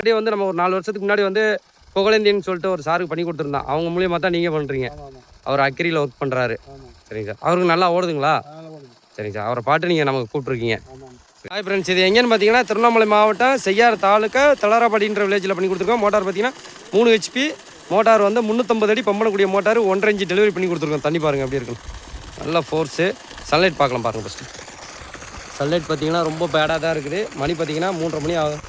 அப்படியே வந்து நம்ம ஒரு 4 வருஷத்துக்கு முன்னாடி வந்து புகழேந்தின்னு சொல்லிட்டு ஒரு சாருக்கு பண்ணி கொடுத்துருந்தான். அவங்க மூலியமா தான் நீங்கள் பண்ணுறீங்க. அவர் அக்ரியில் ஒர்க் பண்ணுறாரு. சரிங்க சார். அவருக்கு நல்லா ஓடுதுங்களா? சரிங்க சார். அவரை பாட்டு நீங்கள் நமக்கு கூப்பிட்ருக்கீங்க. ஹாய் ஃப்ரெண்ட்ஸ், இது எங்கேன்னு பார்த்தீங்கன்னா திருவண்ணாமலை மாவட்டம் செய்யார் தாலுக்கா தளராப்படின்ற வில்லேஜில் பண்ணி கொடுத்துருக்கோம். மோட்டார் பார்த்தீங்கன்னா 3 HP மோட்டார் வந்து 350 அடி பம்பனக்கூடிய மோட்டார் 1.5 இன்ச் டெலிவரி பண்ணி கொடுத்துருக்கோம். தண்ணி பாருங்கள் எப்படி இருக்குன்னு, நல்ல ஃபோர்ஸு. சன்லைட் பார்க்கலாம் பாருங்கள். ஃபஸ்ட்டு சன்லைட் பார்த்தீங்கன்னா ரொம்ப பேடாக தான் இருக்குது. மணி பார்த்தீங்கன்னா 3:30 மணி ஆகும்.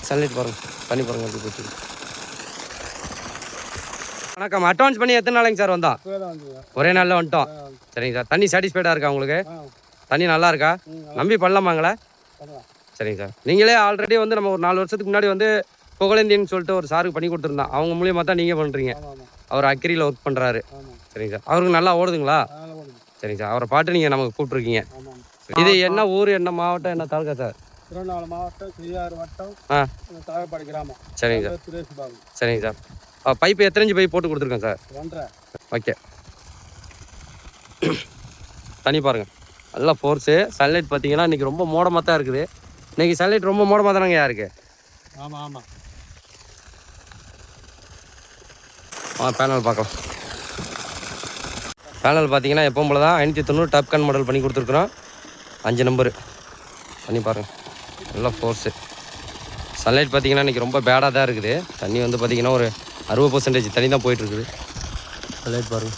சன்லைட் பாருங்கள், தண்ணி பாருங்கள் எப்படி போச்சு. வணக்கம். அட்வான்ஸ் பண்ணி எத்தனை நாளைங்க சார் வந்தோம்? ஒரே நாளில் வந்துட்டோம். சரிங்க சார். தண்ணி சாட்டிஸ்ஃபைடாக இருக்கா உங்களுக்கு? தண்ணி நல்லா இருக்கா? நம்பி பண்ணலாமாங்களா? சரிங்க சார். நீங்களே ஆல்ரெடி வந்து நம்ம ஒரு 4 வருஷத்துக்கு முன்னாடி வந்து புகழேந்தின்னு சொல்லிட்டு ஒரு சாருக்கு பண்ணி கொடுத்துருந்தான். அவங்க மூலியமா தான் நீங்கள் பண்ணுறீங்க. அவர் அக்ரியில் ஒர்க் பண்ணுறாரு. சரிங்க சார். அவருக்கு நல்லா ஓடுதுங்களா? சரிங்க சார். அவரை பாட்டு நீங்கள் நமக்கு கூப்பிட்ருக்கீங்க. இது என்ன ஊர், என்ன மாவட்டம், என்ன தாலுக்கா சார்? திருவண்ணாமலை மாவட்டம் செய்யாறு வட்டம் தளராப்படி கிராமம். சரிங்க சார். சரிங்க சார். பைப்பு எத்தனை இன்ச்சு பைப் போட்டு கொடுத்துருக்கேன் சார்? 1.5. ஓகே. தண்ணி பாருங்கள், நல்லா ஃபோர்ஸு. சன்லைட் பார்த்தீங்கன்னா இன்றைக்கி ரொம்ப மோடமாக தான் இருக்குது. இன்றைக்கி சன்லைட் ரொம்ப மோடமாக தானங்க யாருக்கு? ஆமாம். பேனல் பார்க்கலாம். பேனல் பார்த்தீங்கன்னா எப்பவும் போல தான் 590 டாப் கன் மாடல் பண்ணி கொடுத்துருக்குறோம். 5 நம்பரு பண்ணி பாருங்கள், நல்லா ஃபோர்ஸு. சன்லைட் பார்த்தீங்கன்னா இன்றைக்கி ரொம்ப பேடாக தான் இருக்குது. தண்ணி வந்து பார்த்தீங்கன்னா ஒரு 60% தண்ணி தான் போயிட்டுருக்குது. சன்லைட் பாருங்கள்.